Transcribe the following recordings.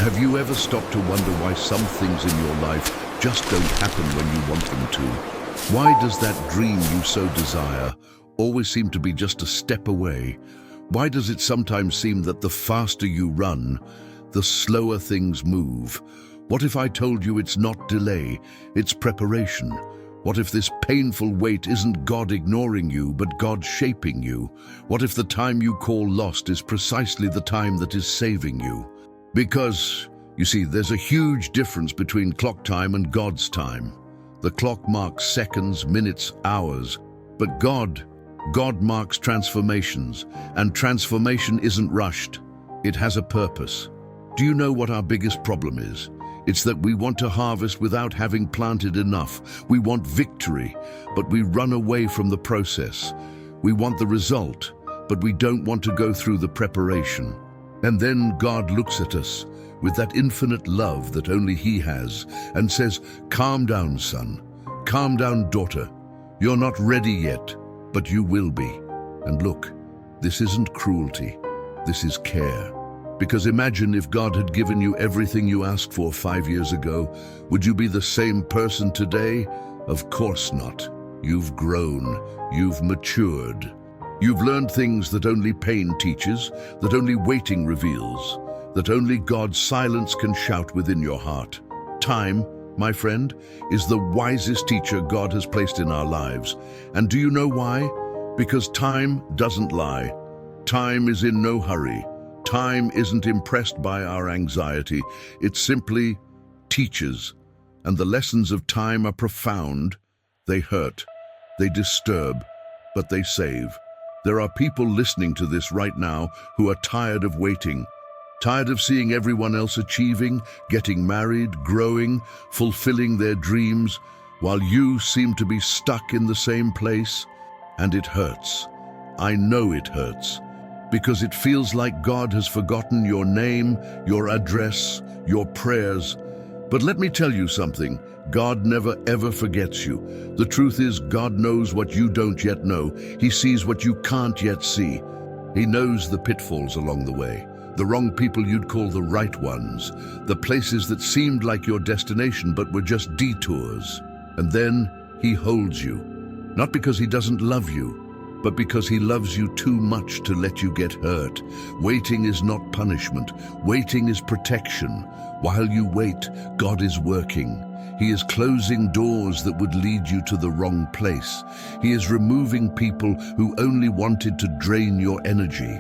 Have you ever stopped to wonder why some things in your life just don't happen when you want them to? Why does that dream you so desire always seem to be just a step away? Why does it sometimes seem that the faster you run, the slower things move? What if I told you it's not delay, it's preparation? What if this painful wait isn't God ignoring you, but God shaping you? What if the time you call lost is precisely the time that is saving you? Because, you see, there's a huge difference between clock time and God's time. The clock marks seconds, minutes, hours, but God marks transformations, and transformation isn't rushed. It has a purpose. Do you know what our biggest problem is? It's that we want to harvest without having planted enough. We want victory, but we run away from the process. We want the result, but we don't want to go through the preparation. And then God looks at us with that infinite love that only He has and says, "Calm down, son. Calm down, daughter. You're not ready yet, but you will be." And look, this isn't cruelty. This is care. Because imagine if God had given you everything you asked for 5 years ago. Would you be the same person today? Of course not. You've grown. You've matured. You've learned things that only pain teaches, that only waiting reveals, that only God's silence can shout within your heart. Time, my friend, is the wisest teacher God has placed in our lives. And do you know why? Because time doesn't lie. Time is in no hurry. Time isn't impressed by our anxiety. It simply teaches. And the lessons of time are profound. They hurt, they disturb, but they save. There are people listening to this right now who are tired of waiting, tired of seeing everyone else achieving, getting married, growing, fulfilling their dreams, while you seem to be stuck in the same place. And it hurts. I know it hurts, because it feels like God has forgotten your name, your address, your prayers. But let me tell you something. God never ever forgets you. The truth is, God knows what you don't yet know. He sees what you can't yet see. He knows the pitfalls along the way, the wrong people you'd call the right ones, the places that seemed like your destination but were just detours. And then He holds you, not because He doesn't love you, but because He loves you too much to let you get hurt. Waiting is not punishment. Waiting is protection. While you wait, God is working. He is closing doors that would lead you to the wrong place. He is removing people who only wanted to drain your energy.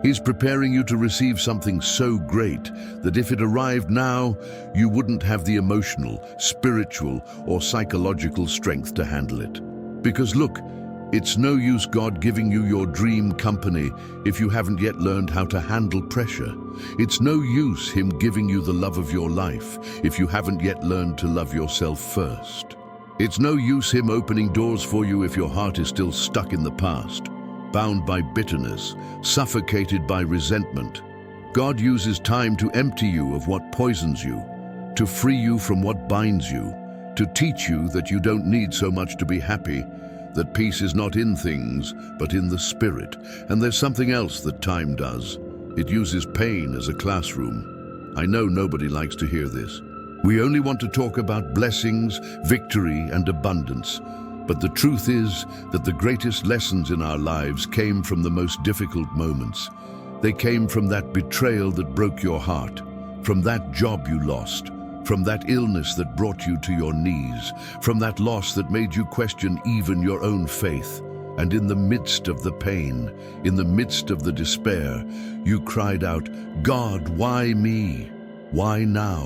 He's preparing you to receive something so great that if it arrived now, you wouldn't have the emotional, spiritual, or psychological strength to handle it. Because look, it's no use God giving you your dream company if you haven't yet learned how to handle pressure. It's no use Him giving you the love of your life if you haven't yet learned to love yourself first. It's no use Him opening doors for you if your heart is still stuck in the past, bound by bitterness, suffocated by resentment. God uses time to empty you of what poisons you, to free you from what binds you, to teach you that you don't need so much to be happy, that peace is not in things, but in the spirit. And there's something else that time does. It uses pain as a classroom. I know nobody likes to hear this. We only want to talk about blessings, victory, and abundance. But the truth is that the greatest lessons in our lives came from the most difficult moments. They came from that betrayal that broke your heart, from that job you lost, from that illness that brought you to your knees, from that loss that made you question even your own faith. And in the midst of the pain, in the midst of the despair, you cried out, "God, why me? Why now?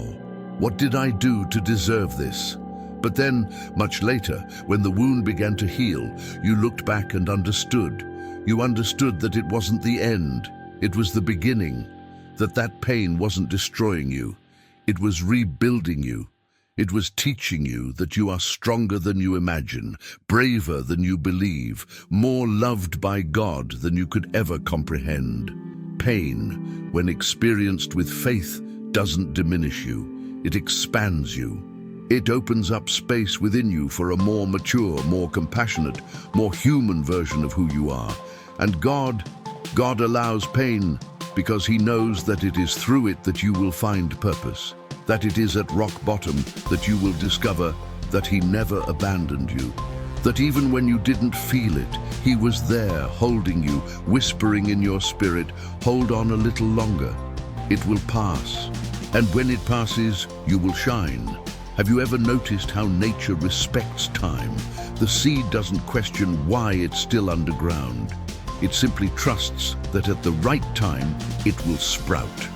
What did I do to deserve this?" But then, much later, when the wound began to heal, you looked back and understood. You understood that it wasn't the end, it was the beginning, that pain wasn't destroying you. It was rebuilding you. It was teaching you that you are stronger than you imagine, braver than you believe, more loved by God than you could ever comprehend. Pain, when experienced with faith, doesn't diminish you. It expands you. It opens up space within you for a more mature, more compassionate, more human version of who you are. And God allows pain because he knows that it is through it that you will find purpose, that it is at rock bottom that you will discover that he never abandoned you, that even when you didn't feel it, he was there holding you, whispering in your spirit, hold on a little longer. It will pass, and when it passes, you will shine. Have you ever noticed how nature respects time? The seed doesn't question why it's still underground. It simply trusts that at the right time, it will sprout.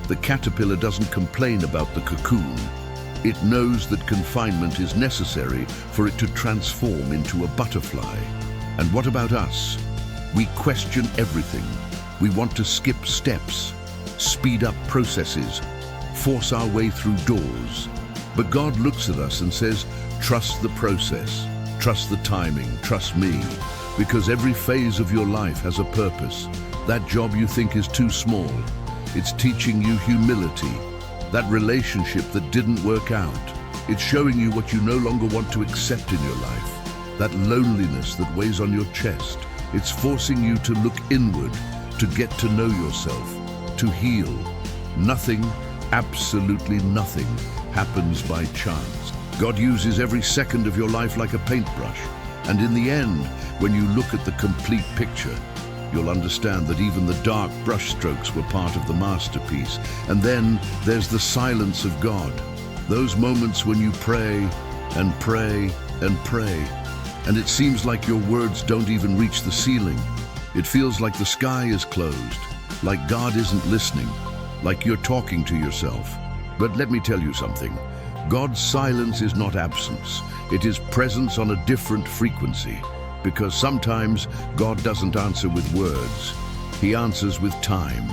The caterpillar doesn't complain about the cocoon. It knows that confinement is necessary for it to transform into a butterfly. And what about us? We question everything. We want to skip steps, speed up processes, force our way through doors. But God looks at us and says, trust the process, trust the timing, trust me, because every phase of your life has a purpose. That job you think is too small, it's teaching you humility. That relationship that didn't work out, it's showing you what you no longer want to accept in your life. That loneliness that weighs on your chest, it's forcing you to look inward, to get to know yourself, to heal. Nothing, absolutely nothing, happens by chance. God uses every second of your life like a paintbrush. And in the end, when you look at the complete picture, you'll understand that even the dark brushstrokes were part of the masterpiece. And then there's the silence of God. Those moments when you pray and pray and pray, and it seems like your words don't even reach the ceiling. It feels like the sky is closed, like God isn't listening, like you're talking to yourself. But let me tell you something. God's silence is not absence. It is presence on a different frequency. Because sometimes God doesn't answer with words. He answers with time.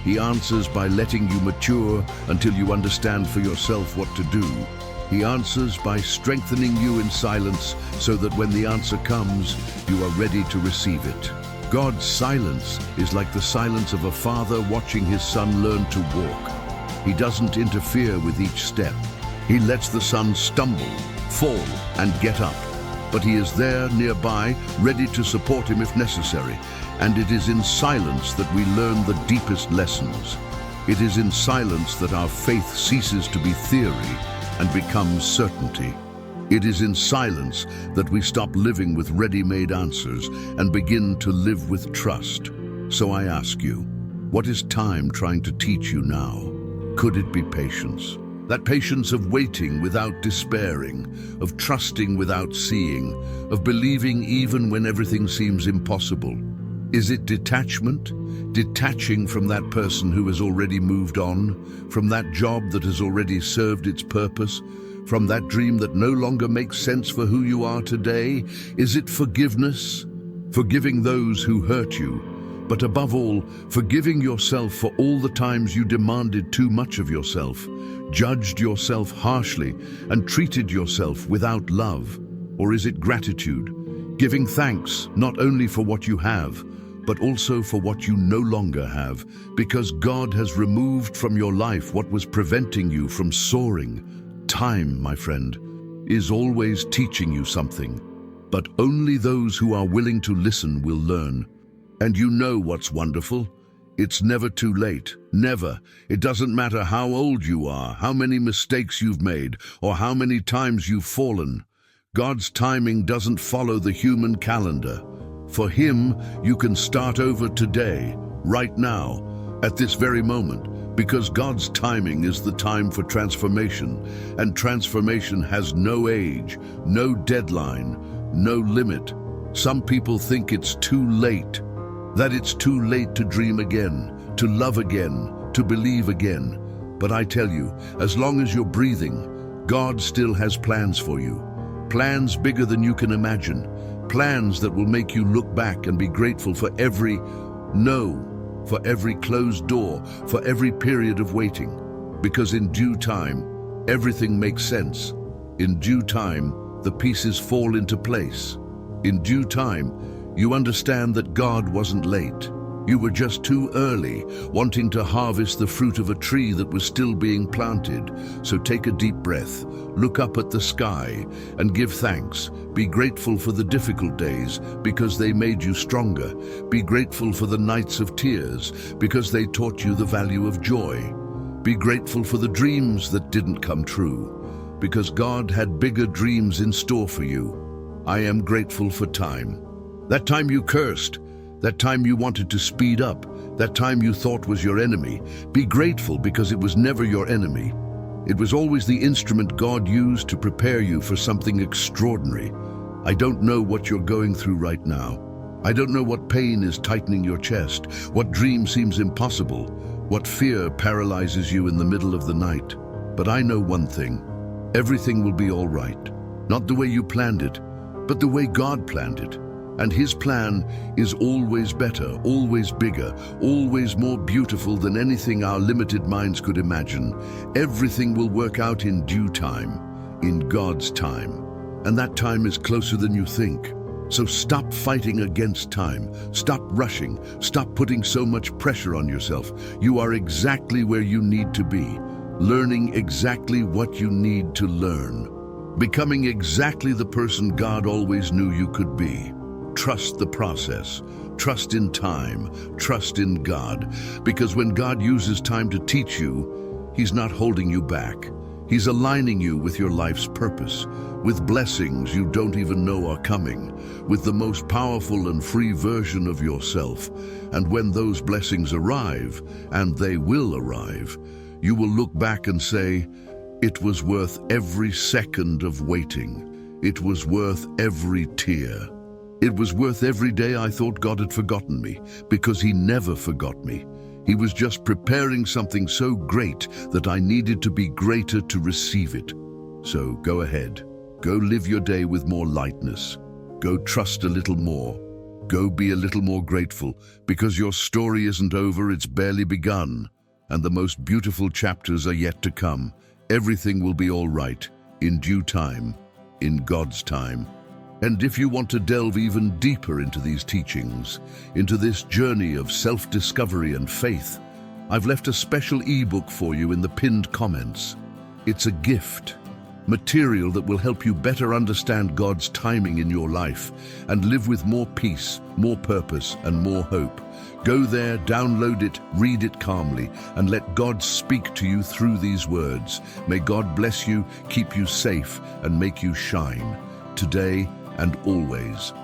He answers by letting you mature until you understand for yourself what to do. He answers by strengthening you in silence so that when the answer comes, you are ready to receive it. God's silence is like the silence of a father watching his son learn to walk. He doesn't interfere with each step. He lets the son stumble, fall, and get up. But he is there nearby, ready to support him if necessary. And it is in silence that we learn the deepest lessons. It is in silence that our faith ceases to be theory and becomes certainty. It is in silence that we stop living with ready-made answers and begin to live with trust. So I ask you, what is time trying to teach you now? Could it be patience? That patience of waiting without despairing, of trusting without seeing, of believing even when everything seems impossible. Is it detachment? Detaching from that person who has already moved on, from that job that has already served its purpose, from that dream that no longer makes sense for who you are today? Is it forgiveness? Forgiving those who hurt you, but above all, forgiving yourself for all the times you demanded too much of yourself, judged yourself harshly, and treated yourself without love? Or is it gratitude, giving thanks not only for what you have, but also for what you no longer have, because God has removed from your life what was preventing you from soaring? Time, my friend, is always teaching you something, but only those who are willing to listen will learn. And you know what's wonderful? It's never too late. Never. It doesn't matter how old you are, how many mistakes you've made, or how many times you've fallen. God's timing doesn't follow the human calendar. For Him, you can start over today, right now, at this very moment, because God's timing is the time for transformation, and transformation has no age, no deadline, no limit. Some people think it's too late, that it's too late to dream again, to love again, to believe again. But I tell you, as long as you're breathing, God still has plans for you. Plans bigger than you can imagine. Plans that will make you look back and be grateful for every no, for every closed door, for every period of waiting. Because in due time, everything makes sense. In due time, the pieces fall into place. In due time, you understand that God wasn't late. You were just too early, wanting to harvest the fruit of a tree that was still being planted. So take a deep breath, look up at the sky, and give thanks. Be grateful for the difficult days, because they made you stronger. Be grateful for the nights of tears, because they taught you the value of joy. Be grateful for the dreams that didn't come true, because God had bigger dreams in store for you. I am grateful for time. That time you cursed, that time you wanted to speed up, that time you thought was your enemy. Be grateful because it was never your enemy. It was always the instrument God used to prepare you for something extraordinary. I don't know what you're going through right now. I don't know what pain is tightening your chest, what dream seems impossible, what fear paralyzes you in the middle of the night. But I know one thing: everything will be all right. Not the way you planned it, but the way God planned it. And His plan is always better, always bigger, always more beautiful than anything our limited minds could imagine. Everything will work out in due time, in God's time. And that time is closer than you think. So stop fighting against time. Stop rushing. Stop putting so much pressure on yourself. You are exactly where you need to be, learning exactly what you need to learn, becoming exactly the person God always knew you could be. Trust the process, trust in time, trust in God, because when God uses time to teach you, He's not holding you back. He's aligning you with your life's purpose, with blessings you don't even know are coming, with the most powerful and free version of yourself. And when those blessings arrive, and they will arrive, you will look back and say, it was worth every second of waiting. It was worth every tear. It was worth every day I thought God had forgotten me, because He never forgot me. He was just preparing something so great that I needed to be greater to receive it. So go ahead. Go live your day with more lightness. Go trust a little more. Go be a little more grateful, because your story isn't over, it's barely begun. And the most beautiful chapters are yet to come. Everything will be all right, in due time, in God's time. And if you want to delve even deeper into these teachings, into this journey of self-discovery and faith, I've left a special ebook for you in the pinned comments. It's a gift, material that will help you better understand God's timing in your life and live with more peace, more purpose, and more hope. Go there, download it, read it calmly, and let God speak to you through these words. May God bless you, keep you safe, and make you shine, today and always.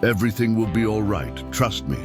Everything will be all right, trust me.